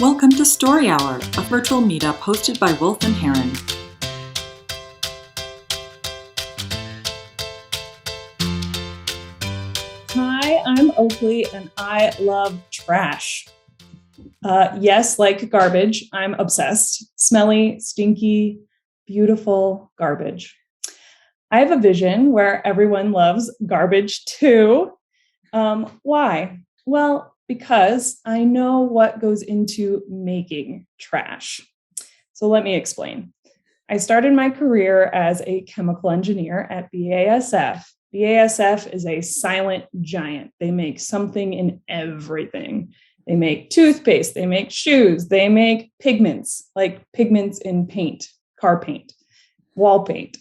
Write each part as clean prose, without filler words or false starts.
Welcome to Story Hour, a virtual meetup hosted by Wolf and Heron. Hi, I'm Oakley and I love trash. Yes, like garbage, I'm obsessed. Smelly, stinky, beautiful garbage. I have a vision where everyone loves garbage too. Why? Well, because I know what goes into making trash. So let me explain. I started my career as a chemical engineer at BASF. BASF is a silent giant. They make something in everything. They make toothpaste, they make shoes, they make pigments, like pigments in paint, car paint, wall paint.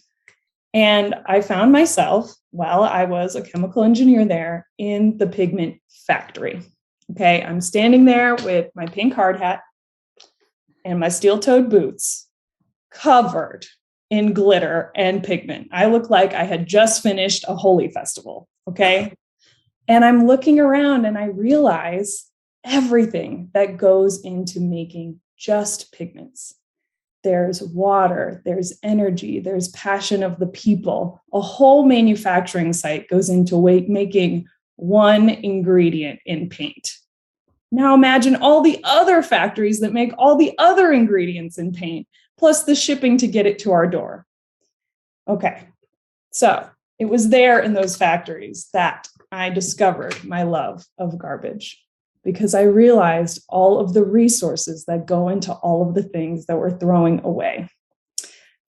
And I found myself, while I was a chemical engineer there, in the pigment factory. Okay, I'm standing there with my pink hard hat and my steel-toed boots, covered in glitter and pigment. I look like I had just finished a holy festival, okay? And I'm looking around and I realize everything that goes into making just pigments. There's water, there's energy, there's passion of the people. A whole manufacturing site goes into making one ingredient in paint. Now imagine all the other factories that make all the other ingredients in paint, plus the shipping to get it to our door. Okay, so it was there in those factories that I discovered my love of garbage, because I realized all of the resources that go into all of the things that we're throwing away.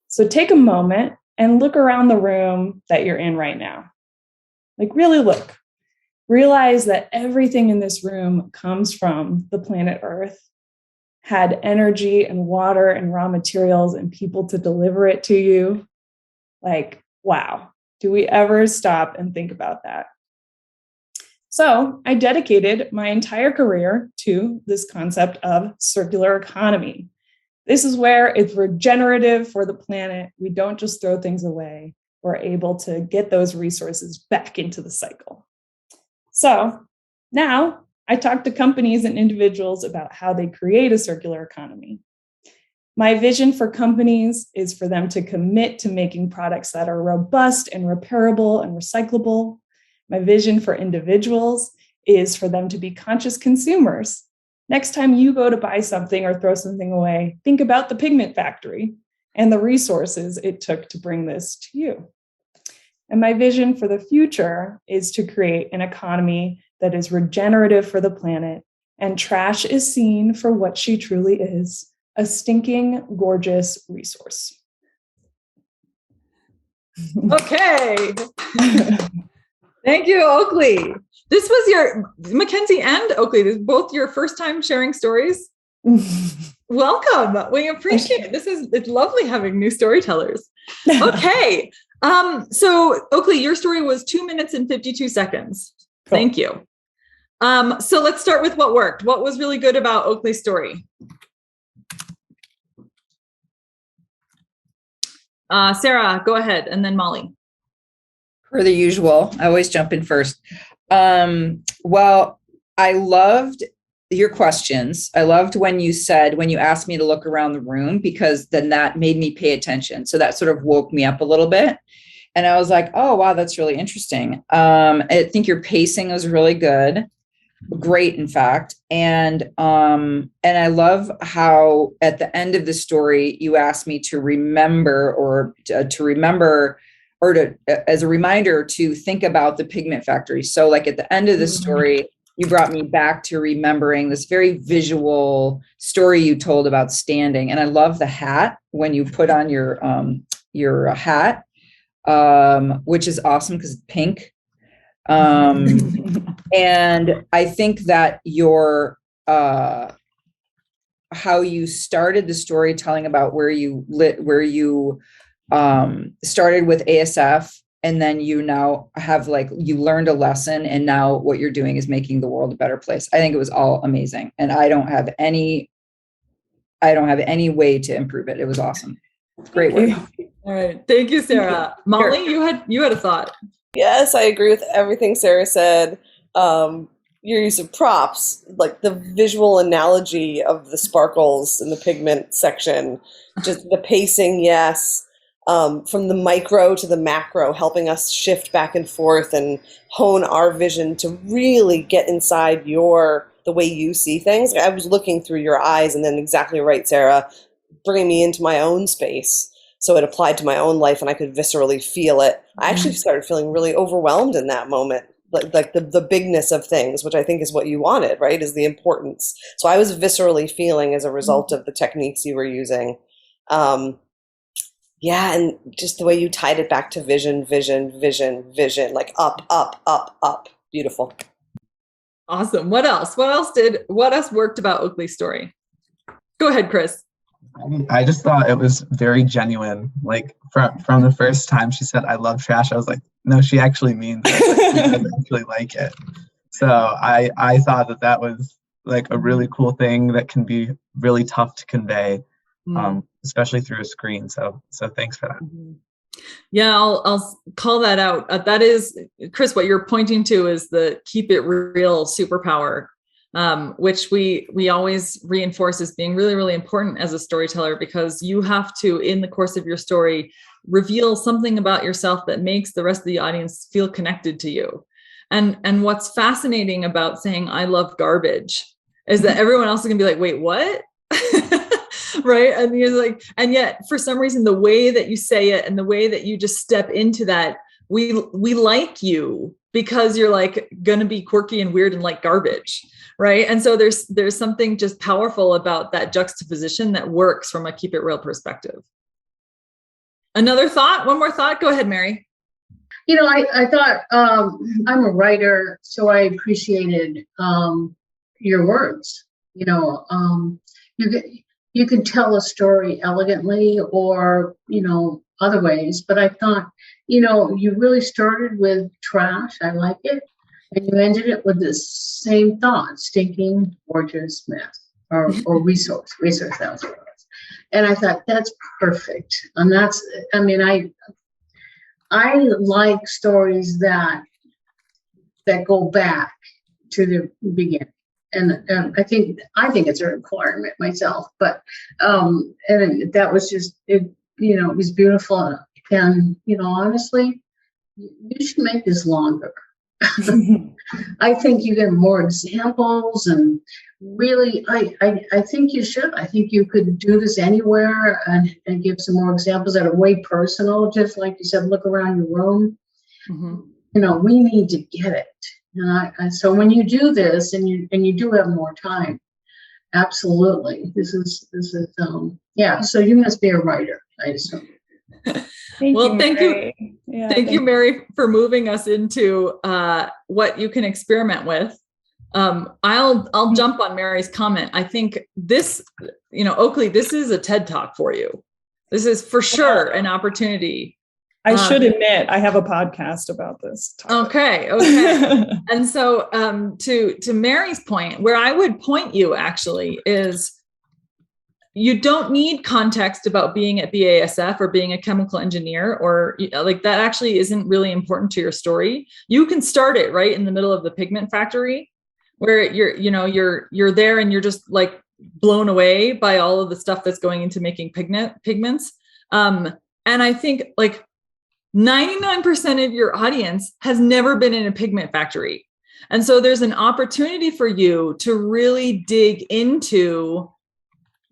So take a moment and look around the room that you're in right now. Like really look. Realize that everything in this room comes from the planet Earth, had energy and water and raw materials and people to deliver it to you. Like, wow, do we ever stop and think about that? So I dedicated my entire career to this concept of circular economy. This is where it's regenerative for the planet. We don't just throw things away. We're able to get those resources back into the cycle. So now I talk to companies and individuals about how they create a circular economy. My vision for companies is for them to commit to making products that are robust and repairable and recyclable. My vision for individuals is for them to be conscious consumers. Next time you go to buy something or throw something away, think about the pigment factory and the resources it took to bring this to you. And my vision for the future is to create an economy that is regenerative for the planet, and trash is seen for what she truly is, a stinking, gorgeous resource. Okay. Thank you, Oakley. This was your, Mackenzie and Oakley, this is both your first time sharing stories. Welcome. We appreciate it. It's lovely having new storytellers. Okay. So Oakley, your story was 2 minutes and 52 seconds. Cool. Thank you. So let's start with what worked. What was really good about Oakley's story? Sarah, go ahead. And then Molly. Per the usual, I always jump in first. Well, I loved your questions. I loved when you asked me to look around the room, because then that made me pay attention. So that sort of woke me up a little bit. And I was like, oh, wow, that's really interesting. I think your pacing was really good. Great, in fact. And I love how at the end of the story, you asked me to remember as a reminder to think about the pigment factory. So like at the end of the story, you brought me back to remembering this very visual story you told about standing. And I love the hat when you put on your hat, which is awesome because it's pink. And I think that how you started the storytelling about where you started with ASF, and then you now have you learned a lesson, and now what you're doing is making the world a better place. I think it was all amazing, and I don't have any way to improve it. It was awesome. Great work. All right. Thank you, Sarah. Molly, you had a thought. Yes, I agree with everything Sarah said. your use of props, like the visual analogy of the sparkles in the pigment section, just the pacing, yes, from the micro to the macro, helping us shift back and forth and hone our vision to really get inside the way you see things. I was looking through your eyes, and then exactly right, Sarah, bringing me into my own space. So it applied to my own life and I could viscerally feel it. I actually started feeling really overwhelmed in that moment, like the bigness of things, which I think is what you wanted, right? Is the importance. So I was viscerally feeling as a result of the techniques you were using. Yeah, and just the way you tied it back to vision, like up, up, up, up. Beautiful. Awesome. What else worked about Oakley's story? Go ahead, Chris. I just thought it was very genuine. Like from the first time she said, "I love trash," I was like, no, she actually means it. Like, she actually like it. So I thought that was like a really cool thing that can be really tough to convey, especially through a screen. So thanks for that. Yeah, I'll call that out. That is, Chris, what you're pointing to is the keep it real superpower. Which we always reinforce as being really, really important as a storyteller, because you have to, in the course of your story, reveal something about yourself that makes the rest of the audience feel connected to you. And what's fascinating about saying "I love garbage" is that everyone else is gonna be like, "Wait, what?" Right? And you're like, and yet for some reason, the way that you say it and the way that you just step into that, we like you because you're like gonna be quirky and weird and like garbage. Right. And so there's something just powerful about that juxtaposition that works from a keep it real perspective. One more thought. Go ahead, Mary. I thought I'm a writer, so I appreciated your words. You can tell a story elegantly or, other ways, but I thought, you really started with trash. I like it. And you ended it with the same thought: stinking, gorgeous mess, or resource, that was what it was. And I thought, that's perfect. And I like stories that go back to the beginning. And I think it's a requirement myself, but, and that was just, it was beautiful. And, honestly, you should make this longer. I think you get more examples, and really, I think you should. I think you could do this anywhere and give some more examples that are way personal. Just like you said, look around your room. We need to get it. And so when you do this, and you do have more time, absolutely. This is yeah. So you must be a writer, I assume. Thank you. Yeah, thank you, Mary, for moving us into what you can experiment with. I'll jump on Mary's comment. I think this, Oakley, this is a TED Talk for you. This is for sure an opportunity. I should admit, I have a podcast about this topic. Okay. And so to Mary's point, where I would point you actually is, you don't need context about being at BASF or being a chemical engineer, or like that actually isn't really important to your story. You can start it right in the middle of the pigment factory, where you're there and you're just like blown away by all of the stuff that's going into making pigments. And I think like 99% of your audience has never been in a pigment factory. And so there's an opportunity for you to really dig into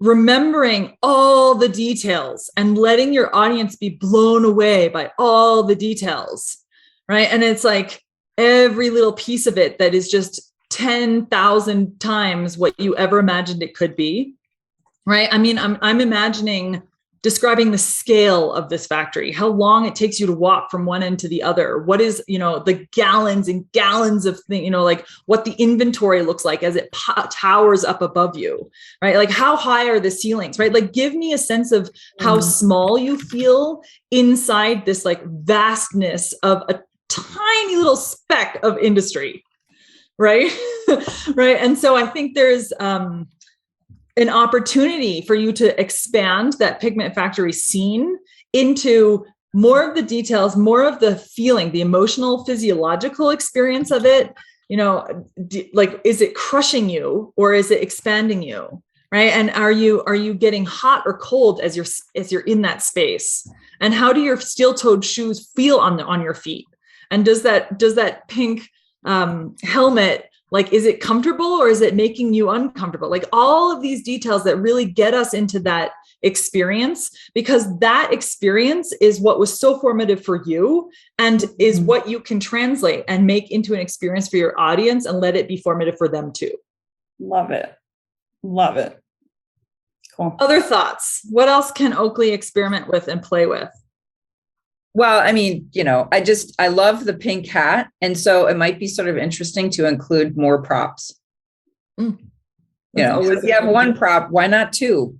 remembering all the details and letting your audience be blown away by all the details, right? And it's like every little piece of it that is just 10,000 times what you ever imagined it could be, right? I mean, I'm imagining describing the scale of this factory, how long it takes you to walk from one end to the other. What is, the gallons and gallons of things, like what the inventory looks like as it towers up above you, right? Like how high are the ceilings, right? Like give me a sense of how small you feel inside this like vastness of a tiny little speck of industry, right? Right. And so I think there's, an opportunity for you to expand that pigment factory scene into more of the details, more of the feeling, the emotional, physiological experience of it, like, is it crushing you or is it expanding you? Right. And are you getting hot or cold as you're in that space? And how do your steel-toed shoes feel on your feet? And does that pink helmet, like, is it comfortable or is it making you uncomfortable? Like, all of these details that really get us into that experience, because that experience is what was so formative for you and is what you can translate and make into an experience for your audience and let it be formative for them too. Love it. Love it. Cool. Other thoughts? What else can Oakley experiment with and play with? Well, I mean, I love the pink hat. And so it might be sort of interesting to include more props. If you have one prop, why not two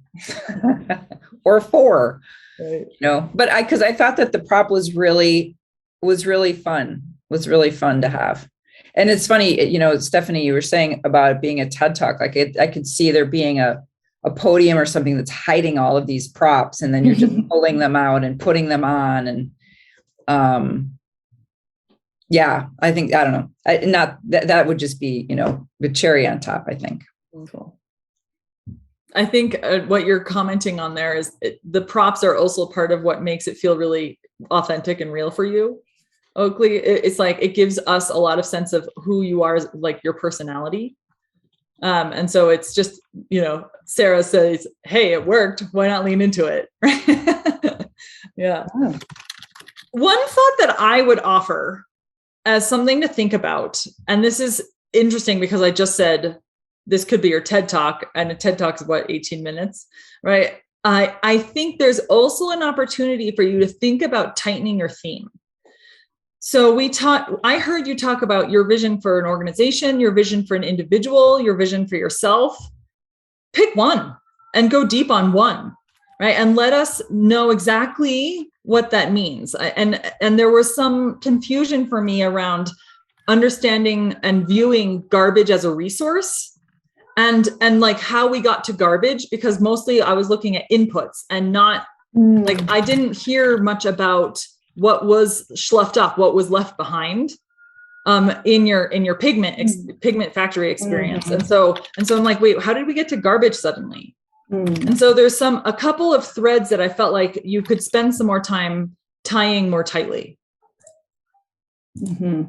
or four? Right. But because I thought that the prop was really fun, to have. And it's funny, Stephanie, you were saying about it being a TED Talk, like I could see there being a podium or something that's hiding all of these props, and then you're just pulling them out and putting them on. And I think, I don't know, that would just be, the cherry on top, I think. Cool. I think what you're commenting on there is the props are also part of what makes it feel really authentic and real for you. Oakley, it's like, it gives us a lot of sense of who you are, like your personality. And so it's just, Sarah says, hey, it worked. Why not lean into it? Yeah. Oh. One thought that I would offer as something to think about, and this is interesting because I just said, this could be your TED Talk, and a TED Talk is 18 minutes, right? I think there's also an opportunity for you to think about tightening your theme. So I heard you talk about your vision for an organization, your vision for an individual, your vision for yourself. Pick one and go deep on one, right? And let us know exactly what that means. And there was some confusion for me around understanding and viewing garbage as a resource and like how we got to garbage, because mostly I was looking at inputs and not like, I didn't hear much about what was sloughed up, what was left behind in your pigment factory experience. And so I'm like, wait, how did we get to garbage suddenly? And so there's a couple of threads that I felt like you could spend some more time tying more tightly. Go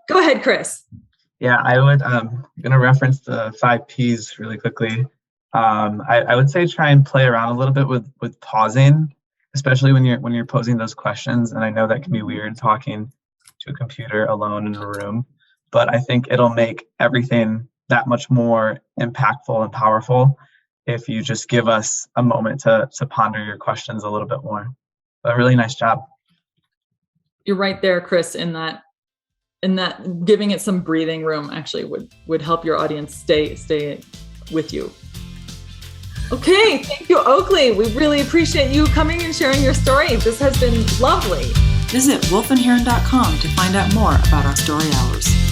ahead, Chris. Yeah, I would, I'm going to reference the 5 Ps really quickly. I would say try and play around a little bit with pausing, especially when you're posing those questions. And I know that can be weird talking to a computer alone in a room, but I think it'll make everything that much more impactful and powerful if you just give us a moment to ponder your questions a little bit more. But really nice job. You're right there, Chris, in that giving it some breathing room actually would help your audience stay with you. Okay, thank you, Oakley. We really appreciate you coming and sharing your story. This has been lovely. Visit wolfandheron.com to find out more about our story hours.